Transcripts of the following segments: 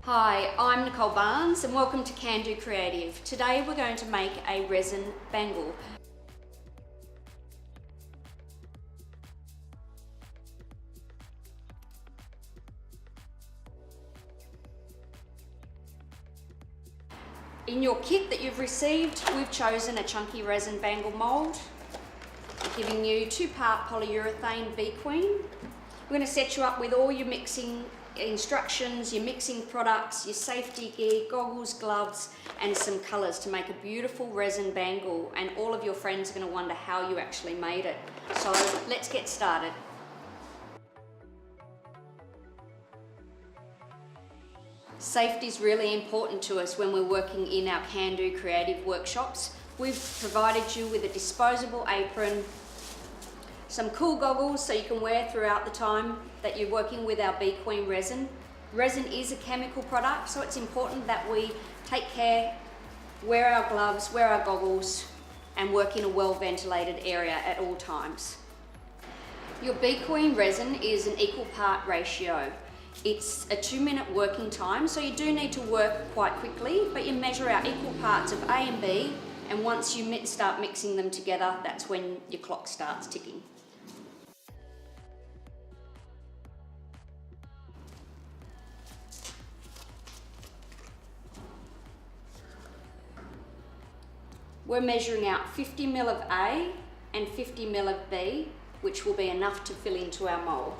Hi, I'm Nicole Barnes and welcome to Can Do Creative. Today we're going to make a resin bangle. In your kit that you've received, we've chosen a chunky resin bangle mould, giving you 2-part polyurethane bee queen. We're going to set you up with all your mixing instructions, your mixing products, your safety gear, goggles, gloves, and some colours to make a beautiful resin bangle, and all of your friends are going to wonder how you actually made it. So let's get started. Safety is really important to us when we're working in our Can Do Creative workshops. We've provided you with a disposable apron, some cool goggles so you can wear throughout the time that you're working with our Bee Queen resin. Resin is a chemical product, so it's important that we take care, wear our gloves, wear our goggles, and work in a well-ventilated area at all times. Your Bee Queen resin is an equal part ratio. It's a 2-minute working time, so you do need to work quite quickly, but you measure out equal parts of A and B, and once you start mixing them together, that's when your clock starts ticking. We're measuring out 50 ml of A and 50 ml of B, which will be enough to fill into our mould.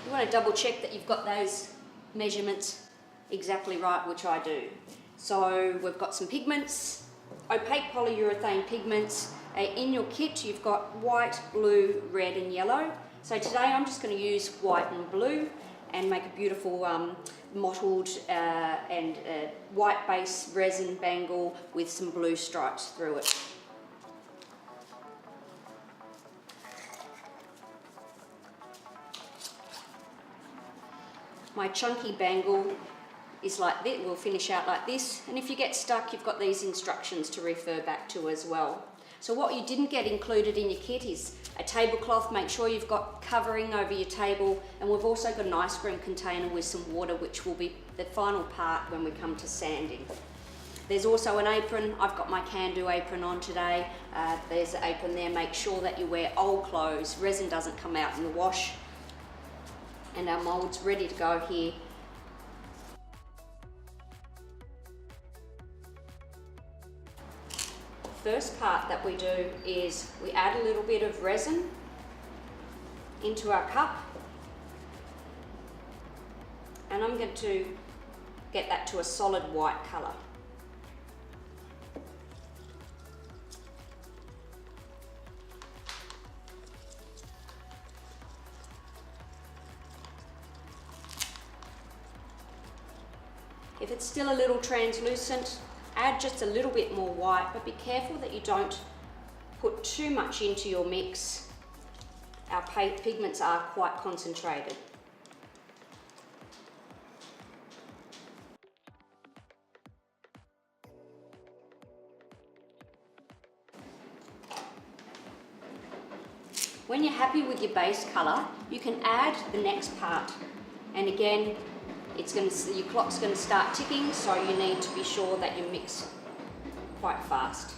You want to double check that you've got those measurements exactly right, which I do. So we've got some pigments, opaque polyurethane pigments. In your kit you've got white, blue, red and yellow. So today I'm just going to use white and blue and make a beautiful mottled and white base resin bangle with some blue stripes through it. My chunky bangle is like this, will finish out like this, and if you get stuck you've got these instructions to refer back to as well. So what you didn't get included in your kit is a tablecloth. Make sure you've got covering over your table, and we've also got an ice cream container with some water, which will be the final part when we come to sanding. There's also an apron. I've got my Can Do apron on today. There's the apron there. Make sure that you wear old clothes. Resin doesn't come out in the wash. And our mould's ready to go here. First part that we do is we add a little bit of resin into our cup, and I'm going to get that to a solid white colour. If it's still a little translucent, add just a little bit more white, but be careful that you don't put too much into your mix. Our pigments are quite concentrated. When you're happy with your base colour, you can add the next part. And again, your clock's going to start ticking, so you need to be sure that you mix quite fast.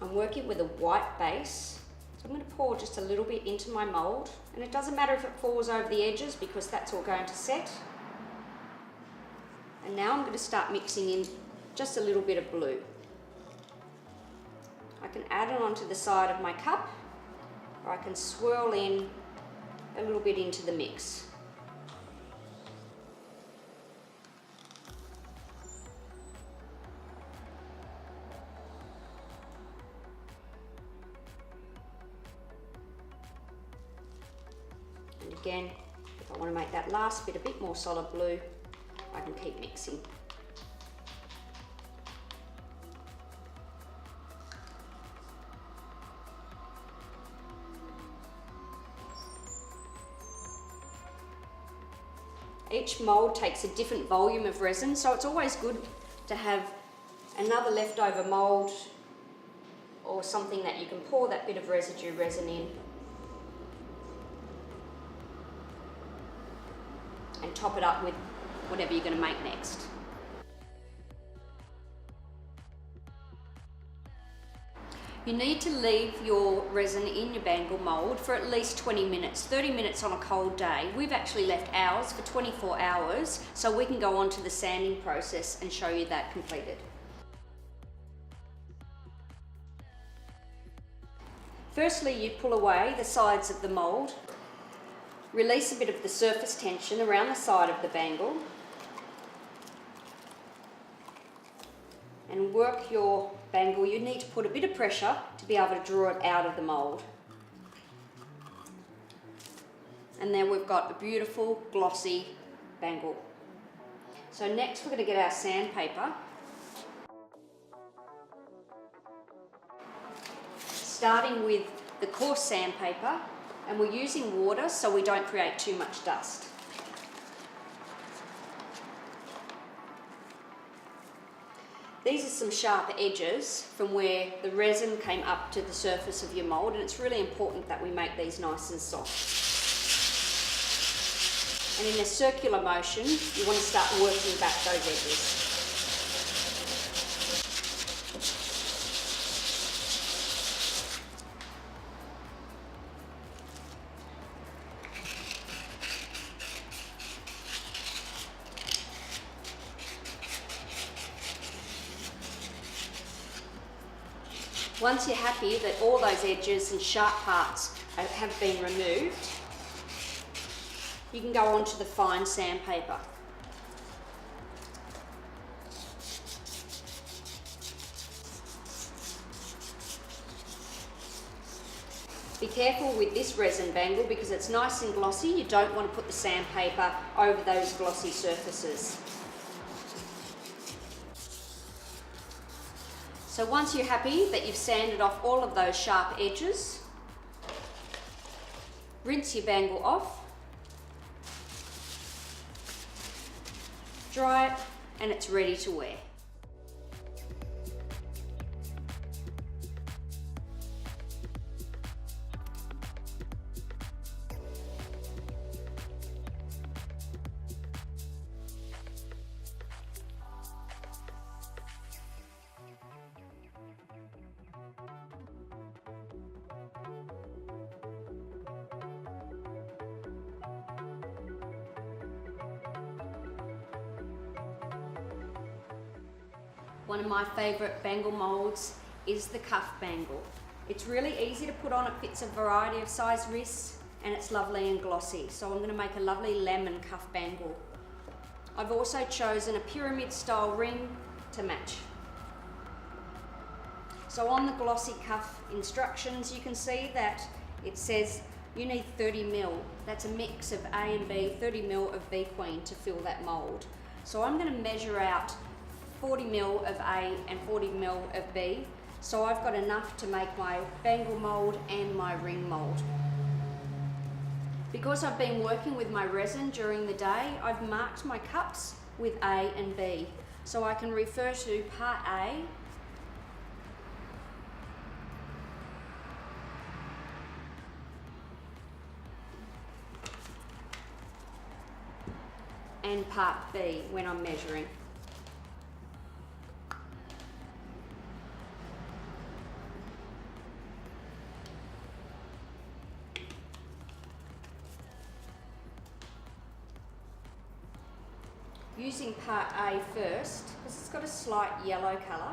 I'm working with a white base, so I'm going to pour just a little bit into my mould, and it doesn't matter if it falls over the edges because that's all going to set. And now I'm going to start mixing in just a little bit of blue. I can add it onto the side of my cup, or I can swirl in a little bit into the mix. Again, if I want to make that last bit a bit more solid blue, I can keep mixing. Each mould takes a different volume of resin, so it's always good to have another leftover mould or something that you can pour that bit of residue resin in and top it up with whatever you're going to make next. You need to leave your resin in your bangle mould for at least 20 minutes, 30 minutes on a cold day. We've actually left ours for 24 hours, so we can go on to the sanding process and show you that completed. Firstly, you pull away the sides of the mould, release a bit of the surface tension around the side of the bangle, and work your bangle. You need to put a bit of pressure to be able to draw it out of the mould. And then we've got a beautiful glossy bangle. So next we're going to get our sandpaper. Starting with the coarse sandpaper, and we're using water so we don't create too much dust. These are some sharp edges from where the resin came up to the surface of your mould, and it's really important that we make these nice and soft. And in a circular motion, you want to start working back those edges. Once you're happy that all those edges and sharp parts have been removed, you can go on to the fine sandpaper. Be careful with this resin bangle because it's nice and glossy. You don't want to put the sandpaper over those glossy surfaces. So once you're happy that you've sanded off all of those sharp edges, rinse your bangle off, dry it, and it's ready to wear. One of my favourite bangle moulds is the cuff bangle. It's really easy to put on, it fits a variety of size wrists, and it's lovely and glossy. So I'm going to make a lovely lemon cuff bangle. I've also chosen a pyramid style ring to match. So on the glossy cuff instructions you can see that it says you need 30 mil. That's a mix of A and B, 30 mil of B Queen to fill that mould. So I'm going to measure out 40 mil of A and 40 mil of B. So I've got enough to make my bangle mould and my ring mould. Because I've been working with my resin during the day, I've marked my cups with A and B. So I can refer to part A and part B when I'm measuring. Using part A first, because it's got a slight yellow colour,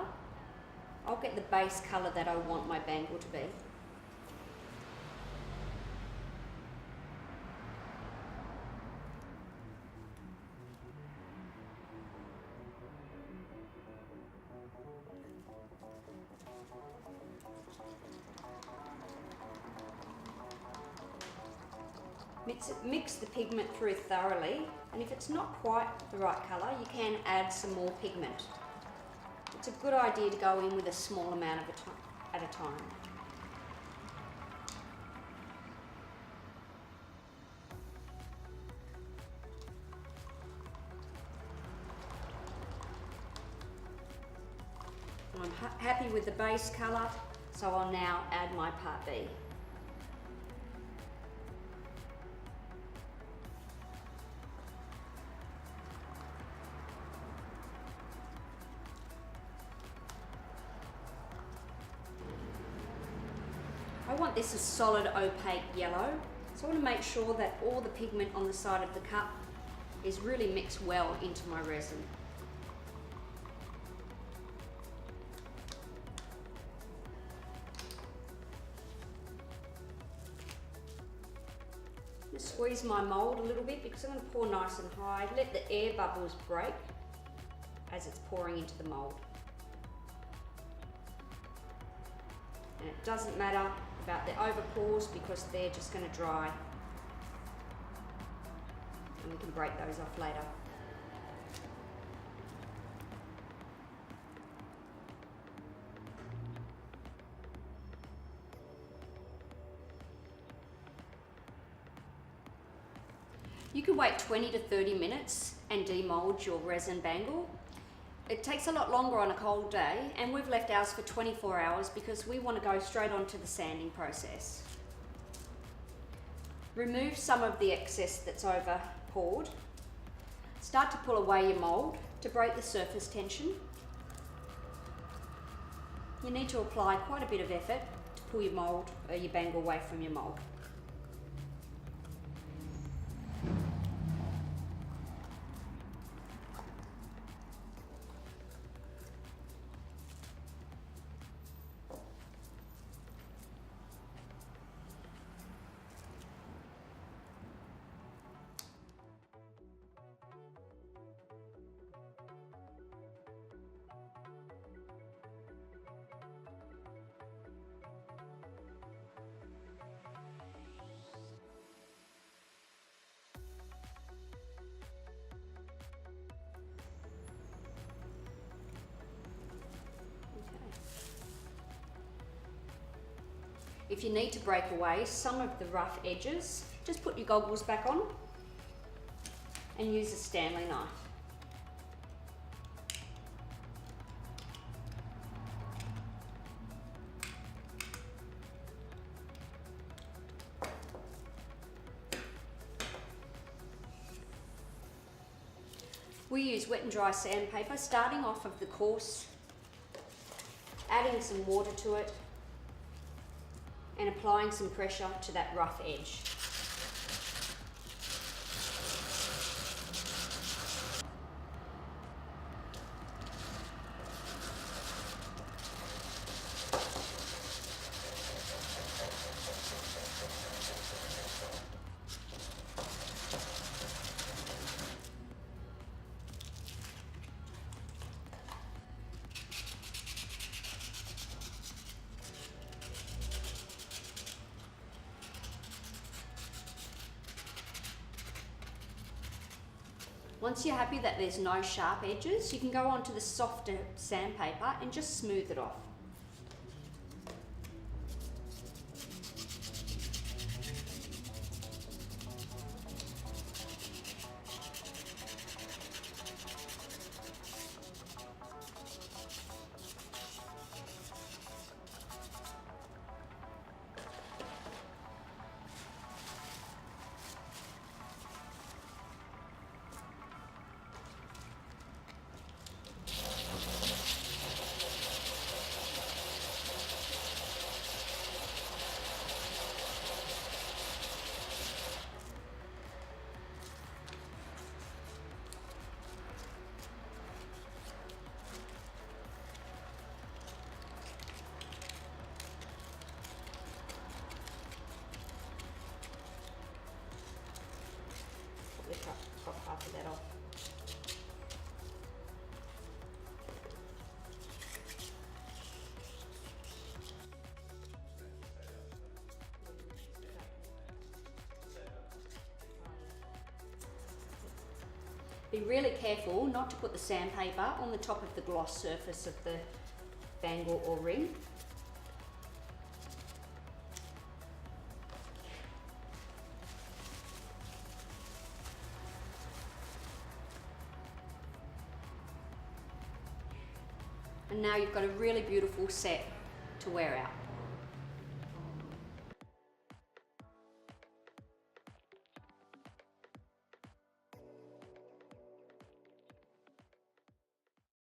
I'll get the base colour that I want my bangle to be. Mix the pigment through thoroughly, and if it's not quite the right colour, you can add some more pigment. It's a good idea to go in with a small amount at a time. I'm happy with the base colour, so I'll now add my part B. I want this a solid opaque yellow, so I want to make sure that all the pigment on the side of the cup is really mixed well into my resin. Squeeze my mould a little bit because I'm going to pour nice and high. Let the air bubbles break as it's pouring into the mould. And it doesn't matter about the overpours because they're just going to dry. And we can break those off later. You can wait 20 to 30 minutes and demold your resin bangle. It takes a lot longer on a cold day, and we've left ours for 24 hours because we want to go straight on to the sanding process. Remove some of the excess that's over poured. Start to pull away your mould to break the surface tension. You need to apply quite a bit of effort to pull your mould or your bangle away from your mould. If you need to break away some of the rough edges, just put your goggles back on and use a Stanley knife. We use wet and dry sandpaper, starting off of the coarse, adding some water to it, and applying some pressure to that rough edge. Once you're happy that there's no sharp edges, you can go on to the softer sandpaper and just smooth it off. Be really careful not to put the sandpaper on the top of the gloss surface of the bangle or ring. And now you've got a really beautiful set to wear out.